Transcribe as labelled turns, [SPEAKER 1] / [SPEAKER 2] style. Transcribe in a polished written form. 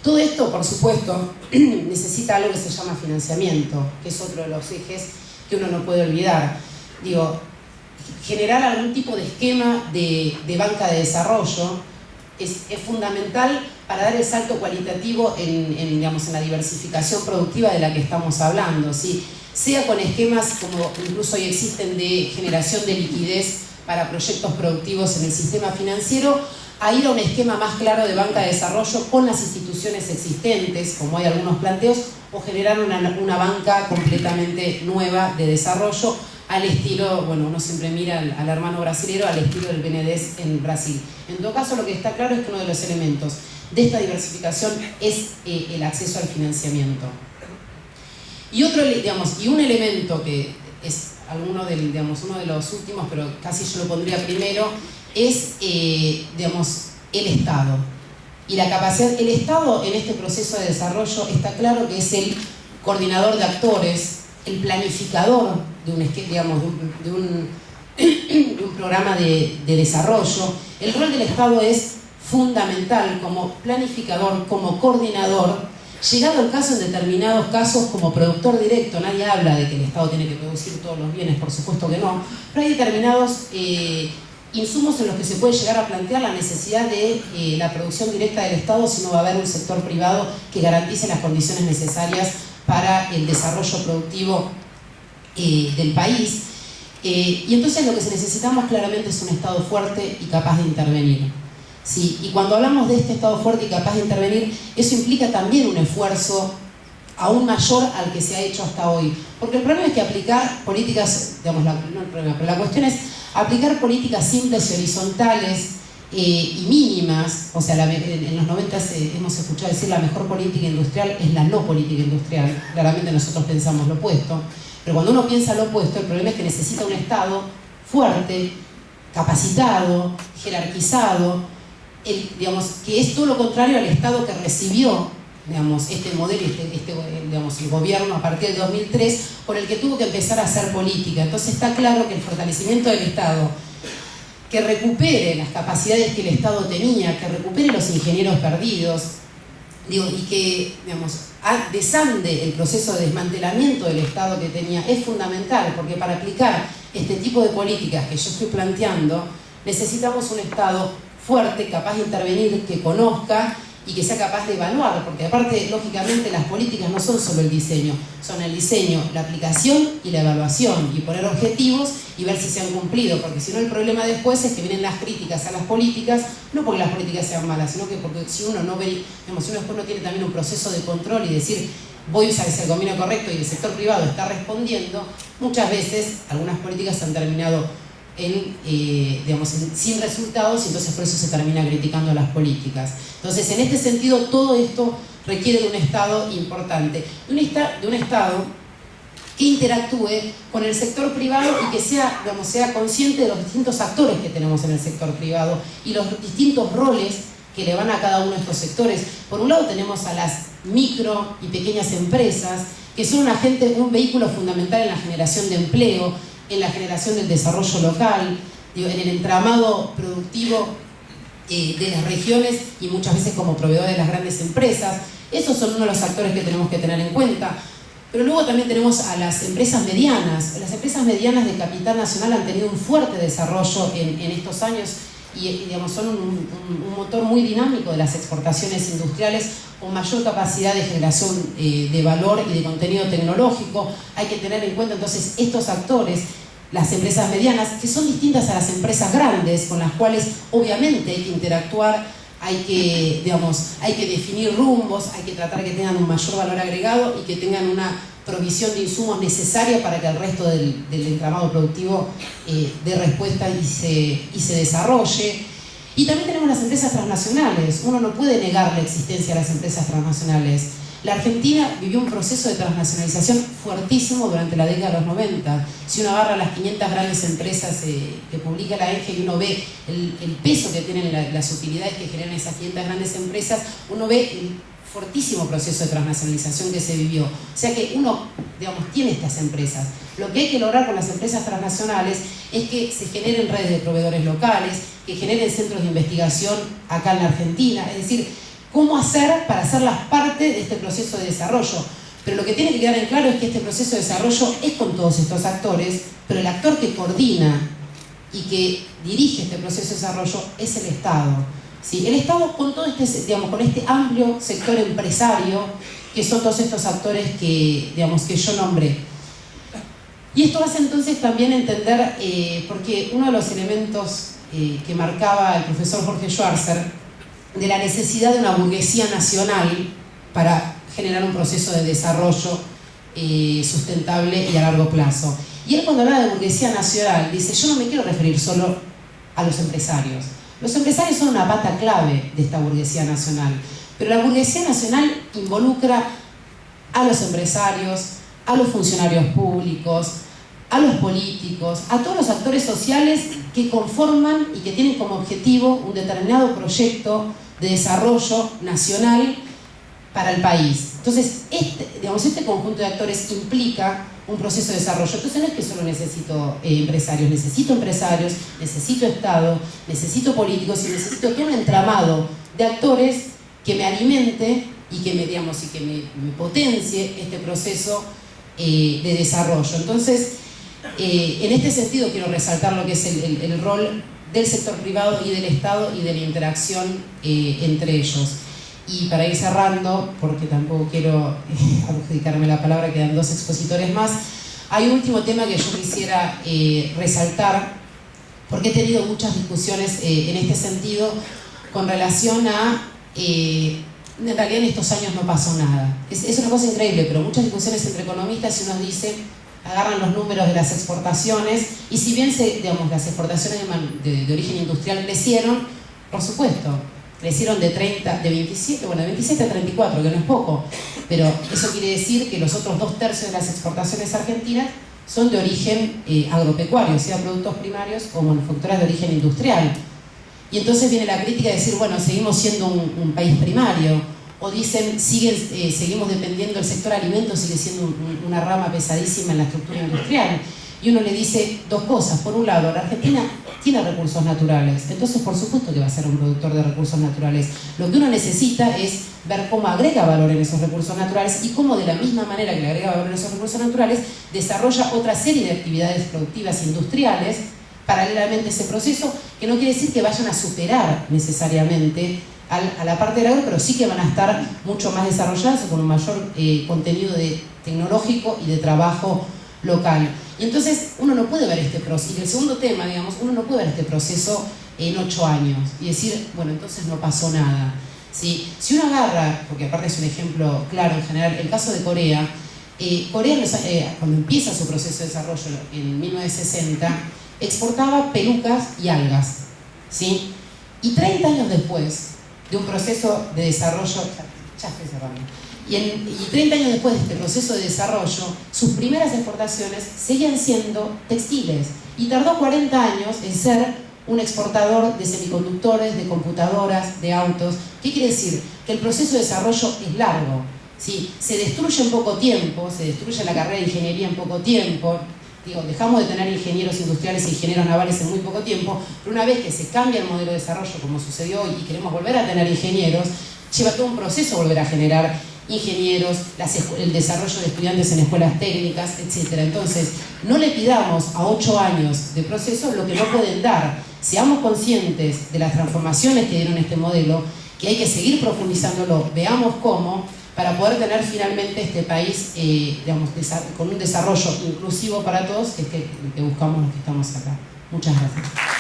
[SPEAKER 1] Todo esto, por supuesto, necesita algo que se llama financiamiento, que es otro de los ejes que uno no puede olvidar. Digo, generar algún tipo de esquema de banca de desarrollo es fundamental para dar el salto cualitativo en la diversificación productiva de la que estamos hablando, ¿sí? Sea con esquemas como incluso hoy existen de generación de liquidez para proyectos productivos en el sistema financiero, a ir a un esquema más claro de banca de desarrollo con las instituciones existentes, como hay algunos planteos, o generar una banca completamente nueva de desarrollo al estilo, bueno, uno siempre mira al hermano brasilero, al estilo del BNDES en Brasil. En todo caso, lo que está claro es que uno de los elementos de esta diversificación es el acceso al financiamiento. Y un elemento que es uno de los últimos, pero casi yo lo pondría primero, es el Estado. Y la capacidad, el Estado en este proceso de desarrollo está claro que es el coordinador de actores, el planificador de un programa de desarrollo. El rol del Estado es fundamental como planificador, como coordinador, llegado el caso en determinados casos como productor directo. Nadie habla de que el Estado tiene que producir todos los bienes, por supuesto que no, pero hay determinados insumos en los que se puede llegar a plantear la necesidad de la producción directa del Estado si no va a haber un sector privado que garantice las condiciones necesarias para el desarrollo productivo del país. Y entonces lo que necesitamos claramente es un Estado fuerte y capaz de intervenir. Sí, y cuando hablamos de este Estado fuerte y capaz de intervenir, eso implica también un esfuerzo aún mayor al que se ha hecho hasta hoy. Porque el problema es que aplicar políticas, no el problema, pero la cuestión es aplicar políticas simples y horizontales y mínimas. O sea, en los 90 hemos escuchado decir la mejor política industrial es la no política industrial. Claramente nosotros pensamos lo opuesto. Pero cuando uno piensa lo opuesto, el problema es que necesita un Estado fuerte, capacitado, jerarquizado, que es todo lo contrario al Estado que recibió este modelo, el gobierno a partir del 2003, por el que tuvo que empezar a hacer política. Entonces está claro que el fortalecimiento del Estado, que recupere las capacidades que el Estado tenía, que recupere los ingenieros perdidos, y que desande el proceso de desmantelamiento del Estado que tenía, es fundamental, porque para aplicar este tipo de políticas que yo estoy planteando, necesitamos un Estado fuerte, capaz de intervenir, que conozca y que sea capaz de evaluar, porque aparte, lógicamente, las políticas no son solo el diseño, son el diseño, la aplicación y la evaluación, y poner objetivos y ver si se han cumplido, porque si no el problema después es que vienen las críticas a las políticas, no porque las políticas sean malas, sino que porque si uno no ve, si uno después no tiene también un proceso de control y decir, voy a usar ese camino correcto y el sector privado está respondiendo, muchas veces algunas políticas han terminado sin resultados, y entonces por eso se termina criticando las políticas. Entonces, en este sentido, todo esto requiere de un Estado importante, de un Estado que interactúe con el sector privado y que sea consciente de los distintos actores que tenemos en el sector privado y los distintos roles que le van a cada uno de estos sectores. Por un lado tenemos a las micro y pequeñas empresas, que son un vehículo fundamental en la generación de empleo, en la generación del desarrollo local, en el entramado productivo de las regiones y muchas veces como proveedores de las grandes empresas. Esos son uno de los actores que tenemos que tener en cuenta. Pero luego también tenemos a las empresas medianas. Las empresas medianas de capital nacional han tenido un fuerte desarrollo en estos años y son un motor muy dinámico de las exportaciones industriales, con mayor capacidad de generación de valor y de contenido tecnológico. Hay que tener en cuenta entonces estos actores, las empresas medianas, que son distintas a las empresas grandes, con las cuales obviamente hay que interactuar, hay que definir rumbos, hay que tratar que tengan un mayor valor agregado y que tengan una provisión de insumos necesaria para que el resto del entramado productivo dé respuesta y se desarrolle. Y también tenemos las empresas transnacionales. Uno no puede negar la existencia de las empresas transnacionales. La Argentina vivió un proceso de transnacionalización fuertísimo durante la década de los 90. Si uno agarra las 500 grandes empresas que publica la ENGIE y uno ve el peso que tienen las utilidades que generan esas 500 grandes empresas, uno ve el fortísimo proceso de transnacionalización que se vivió. O sea que uno, tiene estas empresas. Lo que hay que lograr con las empresas transnacionales es que se generen redes de proveedores locales, que generen centros de investigación acá en la Argentina, es decir, cómo hacer para hacerlas parte de este proceso de desarrollo. Pero lo que tiene que quedar en claro es que este proceso de desarrollo es con todos estos actores, pero el actor que coordina y que dirige este proceso de desarrollo es el Estado. ¿Sí? El Estado con todo este, digamos, con este amplio sector empresario, que son todos estos actores que, digamos, que yo nombré. Y esto hace entonces también entender, porque uno de los elementos que marcaba el profesor Jorge Schwarzer, de la necesidad de una burguesía nacional para generar un proceso de desarrollo sustentable y a largo plazo. Y él, cuando habla de burguesía nacional, dice: yo no me quiero referir solo a los empresarios. Los empresarios son una pata clave de esta burguesía nacional, pero la burguesía nacional involucra a los empresarios, a los funcionarios públicos, a los políticos, a todos los actores sociales que conforman y que tienen como objetivo un determinado proyecto de desarrollo nacional para el país. Entonces, este conjunto de actores implica un proceso de desarrollo. Entonces no es que solo necesito empresarios, necesito Estado, necesito políticos y necesito todo un entramado de actores que me alimente y que me potencie este proceso de desarrollo. Entonces, en este sentido quiero resaltar lo que es el rol del sector privado y del Estado y de la interacción entre ellos. Y para ir cerrando, porque tampoco quiero adjudicarme la palabra, quedan dos expositores más, hay un último tema que yo quisiera resaltar, porque he tenido muchas discusiones en este sentido con relación a, en realidad en estos años no pasó nada. Es una cosa increíble, pero muchas discusiones entre economistas, y uno dice, agarran los números de las exportaciones, y si bien las exportaciones de origen industrial crecieron, por supuesto, crecieron de 27 a 34, que no es poco, pero eso quiere decir que los otros 2/3 de las exportaciones argentinas son de origen agropecuario, sea productos primarios o manufacturas de origen industrial. Y entonces viene la crítica de decir, bueno, seguimos siendo un país primario, o dicen, seguimos dependiendo, el sector alimentos sigue siendo una rama pesadísima en la estructura industrial. Y uno le dice dos cosas. Por un lado, la Argentina tiene recursos naturales, entonces por supuesto que va a ser un productor de recursos naturales. Lo que uno necesita es ver cómo agrega valor en esos recursos naturales y cómo, de la misma manera que le agrega valor en esos recursos naturales, desarrolla otra serie de actividades productivas industriales paralelamente a ese proceso, que no quiere decir que vayan a superar necesariamente a la parte del agro, pero sí que van a estar mucho más desarrolladas con un mayor contenido tecnológico y de trabajo local. Y entonces uno no puede ver este proceso, y el segundo tema, digamos, uno no puede ver este proceso en 8 años y decir, bueno, entonces no pasó nada. ¿Sí? Si uno agarra, porque aparte es un ejemplo claro en general, el caso de Corea, cuando empieza su proceso de desarrollo en 1960, exportaba pelucas y algas, ¿sí? Y 30 años después de un proceso de desarrollo, ya estoy cerrando, y 30 años después de este proceso de desarrollo, sus primeras exportaciones seguían siendo textiles, y tardó 40 años en ser un exportador de semiconductores, de computadoras, de autos. ¿Qué quiere decir? Que el proceso de desarrollo es largo, ¿sí? Se destruye en poco tiempo, se destruye la carrera de ingeniería en poco tiempo. Digo, dejamos de tener ingenieros industriales e ingenieros navales en muy poco tiempo, pero una vez que se cambia el modelo de desarrollo, como sucedió hoy, y queremos volver a tener ingenieros, lleva todo un proceso volver a generar ingenieros, el desarrollo de estudiantes en escuelas técnicas, etc. Entonces, no le pidamos a 8 años de proceso lo que no pueden dar. Seamos conscientes de las transformaciones que dieron este modelo, que hay que seguir profundizándolo, veamos cómo, para poder tener finalmente este país digamos, con un desarrollo inclusivo para todos, que es el que buscamos los que estamos acá. Muchas gracias.